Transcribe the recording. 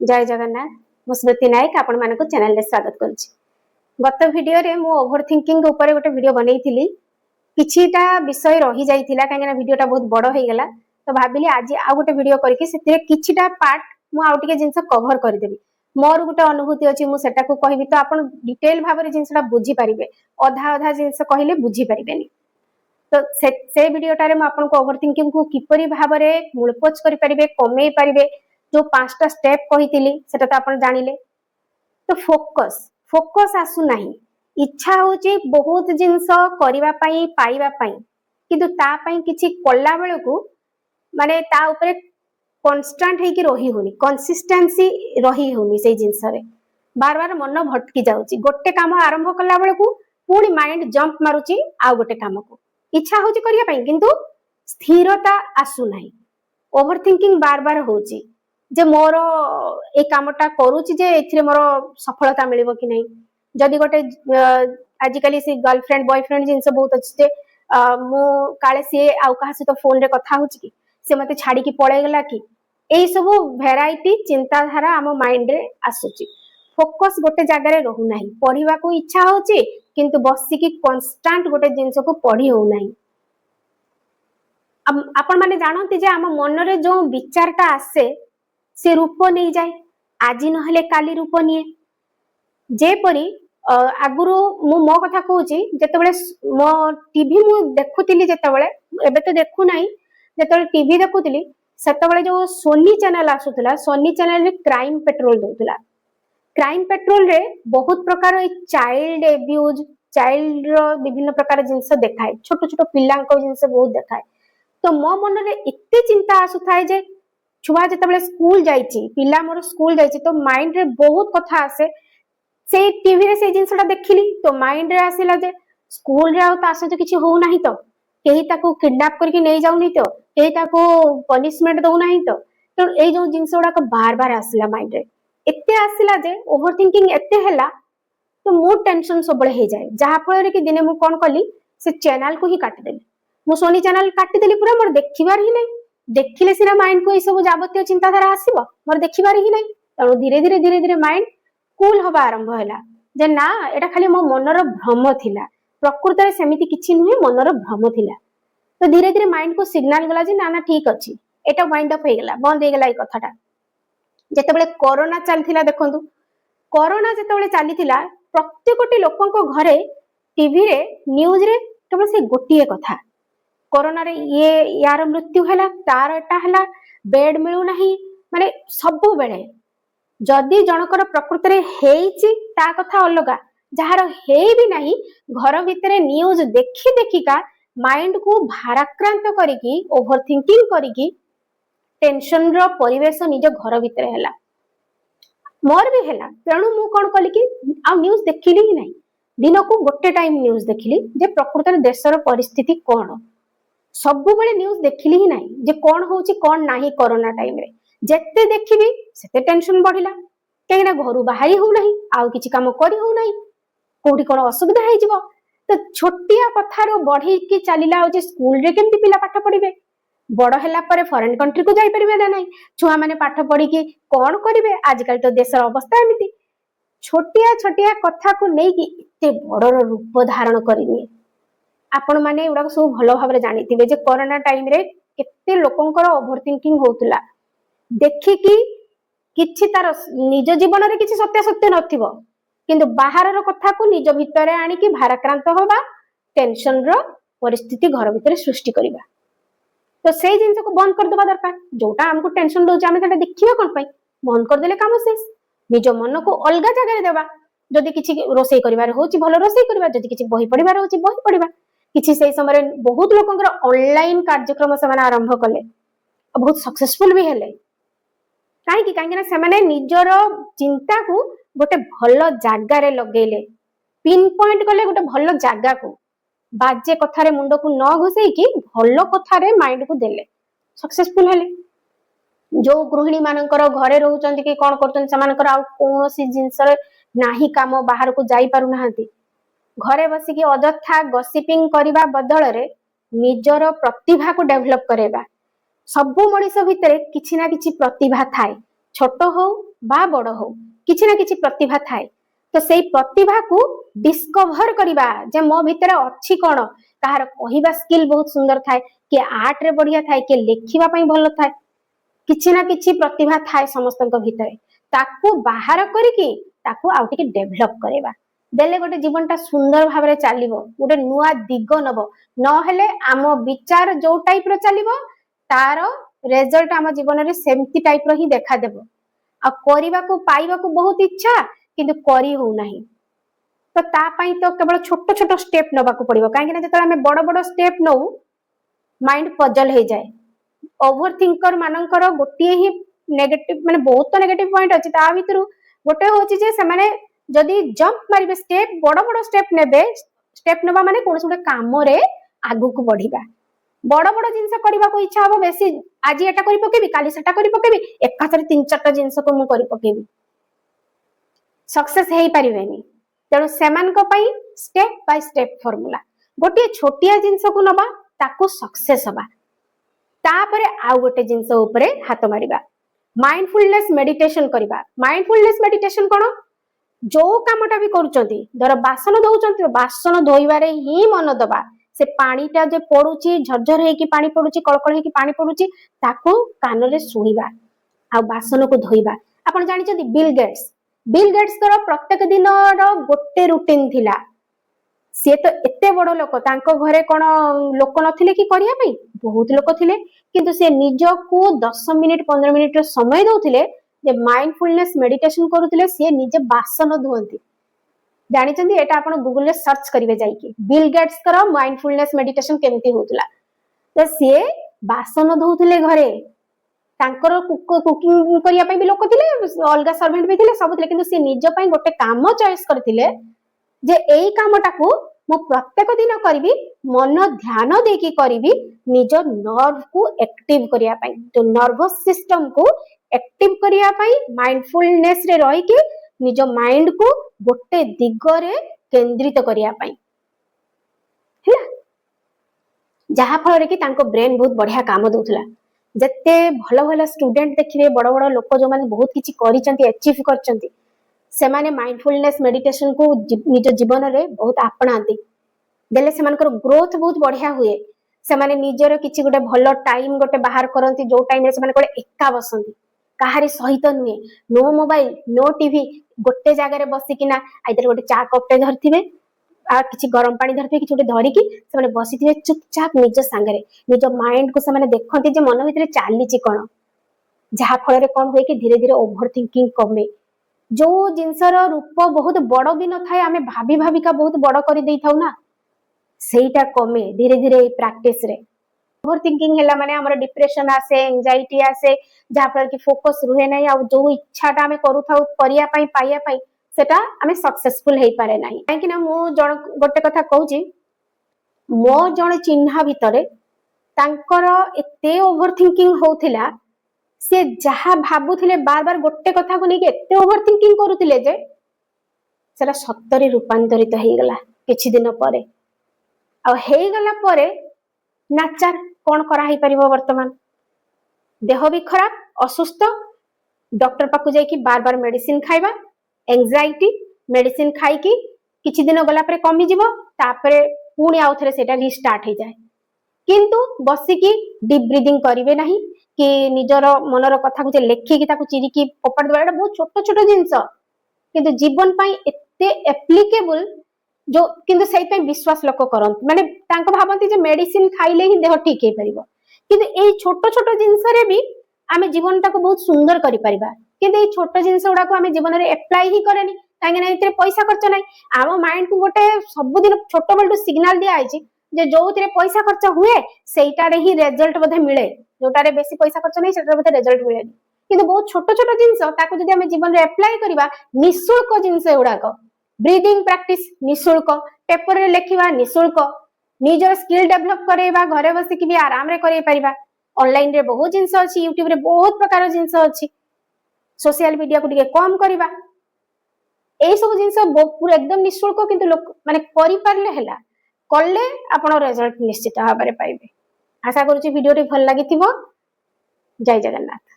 जय जगन्नाथ मु स्मृति नायक आपण मानक चैनल रे स्वागत करूची। गत वीडियो रे मु ओवर थिंकिंग ऊपर गोटे वीडियो बनैथिली किछिटा विषय रही जाइथिला काहेना वीडियोटा बहुत बड़ हो गला तो भाबिली आज आ गोटे वीडियो करके सेते किछिटा पार्ट मु आउ टिके जिंस कवर कर देबी। मोर गोटे अनुभूति अछि मु सेटा को कहबी तो आपण डिटेल भाबरे जिंसटा बुझी परिबे, अधा अधा जिंस कहले बुझी परिबेनी। तो से वीडियोटा रे मु आपन को ओवर थिंकिंग को किपरि भाबरे मूलपोच करि परिबे, कमे परिबे, जो 5टा स्टेप कहितिली सेटा तो आपण जानिले। तो फोकस फोकस आसु नाही, इच्छा होची बहुत जिंस करिवा पई पाइबा पई किंतु ता पई किछि कोल्ला बेलकू माने ता ऊपर कांस्टेंट हे कि रही होनी, कंसिस्टेंसी रही होनी से जिंस रे बार बार मन भटकी जाउची। गोटे काम आरंभ कला बेलकू पूरी माइंड जंप मारुची आ गोटे काम को इच्छा होची करिया पई किंतु स्थिरता आसु नाही। ओवर थिंकिंग बार बार होची जे मोर ए कामटा करूची जे एथिरे मोर सफलता मिलिबो कि नहीं। जदि गोटे आजिकली से गर्लफ्रेंड बॉयफ्रेंड जिंस बहुत अछि जे मु काले से आउ कहा से तो फोन रे कथा होची कि से मते छाड़ी की पळे गेला कि एई सब वेराइटी चिंताधारा आम माइंड रे आसुची। फोकस गोटे जगह रे रहू नाही, पढिबा को इच्छा होची किंतु बसी की कांस्टेंट गोटे जिंस को पढी हो नाही। आपण माने जानते जे आम मन रे जो विचारटा आसे से रूप नहीं जाए, आज नहले काली रूप निये। जेपरी आगुरु मु मो कथा कहूची जेतेबेले मो टीवी मु देखुतिली जेतेबेले एबे तो देखु नाही, जेतेबेले टीवी देखुतिली सेतेबेले जो सोनी चैनल आसुतला, सोनी चैनल रे क्राइम पेट्रोल दउतला। क्राइम पेट्रोल रे बहुत प्रकार चाइल्ड एब्यूज, चाइल्ड रो विभिन्न प्रकार जिंस देखाय, छोट छोट पिल्लांको जिंस बहुत देखाय। तो मो मन रे इत्ते चिंता आसुथाय जे छुआ जेतेबेले स्कूल जाईची, पिल्ला मोर स्कूल जाईची तो माइंड रे बहुत कथा आसे। से टीवी रे से जिंसटा देखिली तो माइंड रे आसीला जे स्कूल रे आ तासे तो किछि हो नाही तो केही ताको किडनैप करके नै जाउनी तो केही ताको पनिशमेंट दउ नाही तो ए जो जिंसोडा को बार बार आसीला माइंड रे। एत्ते आसीला जे ओवर थिंकिंग एत्ते हैला तो मो टेंशन सबले हे जाए, जहा फळ कि दिने मु कोन कली से चैनल को ही काट देली। मु सोनी चैनल काटी देली पूरा, मोर देखिबार ही नै। देखिले सिना माइंड को ए सब जाबत्य चिंताधारा आसीबो, मोर देखिबार ही नै। तणु धीरे धीरे माइंड कूल हवा आरंभ हैला जे ना एटा खाली मो मनर भ्रम थिला, प्रकृत रे सेमिति किछि नुहे, मनर भ्रम थिला। तो धीरे धीरे माइंड को सिग्नल गला जे ना ना ठीक अछि, एटा वाइंड अप हे गेला, बंद हे गेला ए कथाटा। जेतेबेले कोरोना चलथिला देखंतु, कोरोना जेतेबेले चलीथिला प्रत्येकटी लोकंको घरे टीवी रे न्यूज रे केवल से गोटिए कथा कोरोना रे ये यार मृत्यु हैला, तार एटा हैला, बेड मिलु नाही, माने सबु बेले जदि जनकर प्रकृति रे हेइची ता कथा अलगा, जहार हेइ भी नाही घर भितरे न्यूज देखि देखिका माइंड को भाराक्रांत करिकी ओवर थिंकिंग करिकी टेंशन रो परिवेश निज घर भितरे हैला। मोर भी हैला, तेणु मु कोन कली कि आ न्यूज देखिली ही नाही। दिन को गोटे टाइम न्यूज देखिली जे प्रकृति रे देशर परिस्थिति कोन, सबु बेले न्यूज देखिली ही नाही जे कोन होउची कोन नाही। कोरोना टाइम रे जेते देखिबी सेते टेंशन बढ़िला, कहिना घरु बाहरी हो नाही, आउ किछि काम करी हो नाही, कोठी कोन असुविधा हे जिवो। तो छोटिया कथारो बढ़ी कि चलीला हो जे स्कूल रे केमति पिला पाठ पढिबे, बड़ हैला परे फॉरेन कंट्री को जाई परिबे ना नाही, छुआ माने पाठ पढी कि कोन करिवे, आजकल तो देशर अवस्था एमिति। छोटिया छोटिया कथा को नै कि इते बड़र रूप धारण करिनी। आपण माने उडा सब भलो भाबरे जानिथिबे जे कोरोना टाइम रे केते लोकंकर ओवर थिंकिंग होतुला, देखि कि किछि तार निज जीवन रे किछि सत्य सत्य नथिबो किंतु बाहरर कथा को निज भितरे आनी कि भाराक्रांत होबा, टेंशन रो परिस्थिति घर भितरे सृष्टि करिबा। तो सेई जिंस को बंद कर देबा दरकार। जोटा हमको टेंशन दोचे आमे सेटा देखिबा कोन पई, बंद कर देले काम शेष। निज मन को अलगा जगह रे देबा, जदि किछि रोसई करिवार होची भलो रोसई करिबा, जदि किछि बही पढिबार होची बही पढिबा। किछि सेई समय बहुत लोकंकर ऑनलाइन कार्यक्रम समान आरंभ कले, बहुत सक्सेसफुल भी हेले। कहीं सेमाने निजर चिंता को गोटे भल जगार लगेले, पिन पॉइंट कले गोटे भल जगह को, बाजे कथारे मुंड को न घुसई कि भल कथारे माइंड को देले सक्सेसफुल हेले। जो गृहिणी मानकर घरे रहउचंती कि कोन करचन समानकर आ कोनोसी जिंसर नाही काम, बाहर को जाई पारु नाहंती, घरे बसी कि अजथा गसिपिंग करिबा बदल रे निजर प्रतिभा को डेवलप करेबा। सबु मनिष भितरे किछि ना किछि प्रतिभा थाए, छोट हो बा बड़ हो किछि ना किछि प्रतिभा थाए तो सेई प्रतिभा को डिस्कवर करिबा जे मो भितर अछि कोन कहार कहिबा स्किल बहुत सुंदर थाए कि आर्ट रे बढ़िया थाए कि लेखिबा पई भलो थाए किछि ना किछि प्रतिभा थाए समस्तक भितर ताकू बाहर करिकि ताकू आउ टिके डेभलप करेबा देले गोटे जीवनटा सुंदर भाबरे चलिबो गोटे नुआ दिग नबो न हेले आम विचार जो टाइप रो चलिबो तार रिजल्ट आम जीवन रे सेमती टाइप रो ही देखा देबो आ करिबा को पाइबा को बहुत इच्छा किंतु करी हो नाही तो ता पई तो केवल छोट छोट स्टेप नबा को पड़िबो काहे कि ना जतरा हमें बड़ बड़ स्टेप नौ माइंड पजल हो जाए ओभर थिंकर मानकर गोटे ही नेगेटिव माने बहुत तो नेगेटिव पॉइंट अछि ता भितरु गोटे होछि जे से माने जदी जंप मारिबे स्टेप बड़ बड़ स्टेप नेबे स्टेप नबा माने कोनस गोटे काम रे आगु को बढ़िबा बड़ बड़ जिंस करबा को इच्छा हो बेसी आज एटा करि पकेबी काली सेटा करि पकेबी एकाथरे 3-4टा जिंस को मु करि पकेबी सक्सेस हेई परिबेनी तेणु सेमान को पई स्टेप बाय स्टेप फार्मूला गोटे छोटिया जिंस को नबा ताकू सक्सेस हबा तापरे आउ गोटे जिंस ऊपरे हाथ मारिबा माइंडफुलनेस मेडिटेशन करिबा माइंडफुलनेस मेडिटेशन कोन जो कामटा भी करूचंती धर बासन धोउचंती बासन धोइबारे ही मन दबा से पानीटा जे पडुची झरझर हेकी पानी पडुची कळकळ हेकी पानी पडुची ताकू कान रे सुनिबा आ बासन को धोइबा आपण जानि छथि बिल गेट्स कर प्रत्येक दिन रो गोटे रूटीन थिला से तो एते बड़ लोक तांको घरे कोन लोक नथिले कि करिया पई बहुत लोक थिले किंतु से निज को 10 मिनिट 15 मिनिट समय दउथिले जे माइंडफुलनेस मेडिटेशन करूथिले से निजे बासन धोंती जानि चंदी एटा आपण गूगल रे सर्च करिवे जाई कि बिल गेट्स कर माइंडफुलनेस मेडिटेशन केमती होतला तो से बासन धोउथिले घरे तांकर कुकिंग करिया पई भी लोक थिले अलगा सर्वेंट भी थिले सब थिले किंतु से निज पई गोटे काम चॉइस करथिले जे एई कामटा को मु प्रत्येक दिन करिवि मन ध्यान देकी करिवि निज नर्व को एक्टिव करिया पई तो नर्वस सिस्टम को एक्टिव करिया पई माइंडफुलनेस रे रही कि निज माइंड को गोटे दिगरे केंद्रित करिया पई हैला जहा फल रे कि तांको ब्रेन बहुत बढ़िया काम दउथला जत्ते भलो भलो स्टूडेंट देखिबे बड़ बड़ लोक जो माने बहुत किछि करिसंती अचीव करचंती से माने माइंडफुलनेस मेडिटेशन को निज जीवन रे बहुत अपनाती देले से मानकर ग्रोथ बहुत बढ़िया हुए से माने निजर किछि गोटे भलो टाइम गोटे बाहर करंती जो टाइम रे से माने कोले एका बसंती काहारी सहित नुए नो मोबाइल नो टीवी गोटे जगह रे बसिकिना आइदर गोटे चा कपटे धरथिबे आ किछि गरम पानी धरथिबे किछि गोटे धरिकी से माने बसिथिबे चुपचाप निज संगरे निज माइंड को से माने देखंती जे मन भितरे चालीची कोन जहा फल रे कोन होय कि धीरे धीरे ओवर थिंकिंग कमे जो जिनसर रूप बहुत बड़ भी न थाए आमे भाभी भाविका बहुत बड़ करि देई थाउ ना सेटा कमे धीरे धीरे प्रैक्टिस रे ओवर थिंकिंग हैला माने हमर डिप्रेशन आसे एंजाइटी आसे जहा पर कि फोकस रुहे नै आ जो इच्छाटा आमे करू थाउ करिया पई पाइया पई सेटा आमे सक्सेसफुल हेई पारे नाही काहे कि ना मु जण गोटे कथा कहूची मो जण चिन्हा भितरे तांकर एते ओवर थिंकिंग होउथिला से जहा भाबुथिले बार बार गोटे कथा को नेके एते ओवर थिंकिंग करूथिले जे सेला सत्तरी रूपांतरित हेई गला किछि दिन परे आ हेई गला परे नाचार कोन करा हेई परिबो वर्तमान देह भी खराब असुस्थ डॉक्टर पाकु जाई कि बार बार मेडिसिन खाइबा एंजाइटी मेडिसिन खाई कि किछि दिन गला परे कमी जिवो तापरे पुणी आउथरे सेटा रिस्टार्ट हे जाय किंतु बसी की डीप ब्रीदिंग करिवे नाही कि निजर मनर कथा को लेखि कि ताकु चिरी की पपाड़ दबा एटा बहुत छोट छोट जिंस किंतु जीवन पई एते एप्लीकेबल जो किंतु सेई पई विश्वास लोक करन माने तांको भाबंती जे मेडिसिन खाइले ही देह ठीक हे परिबो किंतु एई छोट छोट जिंस रे भी आमे जीवनटा को बहुत सुंदर करि परिबा किंतु एई छोट जिंस उडा को आमे जीवन रे अप्लाई ही करेनी काहे ना इतरे पैसा खर्च नाही आम माइंड को गोटे सब दिन छोट बलटू सिग्नल दिया आइछि जे जोउतरे पैसा खर्च हुए सेइटारे ही रिजल्ट बधे मिले जोटारे बेसी पैसा खर्च नाही सेटारे बधे रिजल्ट मिले किंतु बहुत छोट छोट जिंस ताको जदि आमे जीवन रे अप्लाई करिबा निशुल्क जिंस उडा को ब्रीदिंग प्रैक्टिस निशुल्क पेपर रे लेखिबा निशुल्क निजर स्किल डेवलप करेबा घरे बसी कि भी आराम रे करे परिबा ऑनलाइन रे बहुत जिंस अछि यूट्यूब रे बहुत प्रकार जिंस अछि सोशल मीडिया को टिके कम करिबा एई सब जिंस पूरा एकदम निशुल्क किंतु लोक माने करि पारले हैला कल्ले आपण रिजल्ट निश्चित भाबरे पाइबे आशा करूची वीडियो टी भल लागिथिबो जय जगन्नाथ।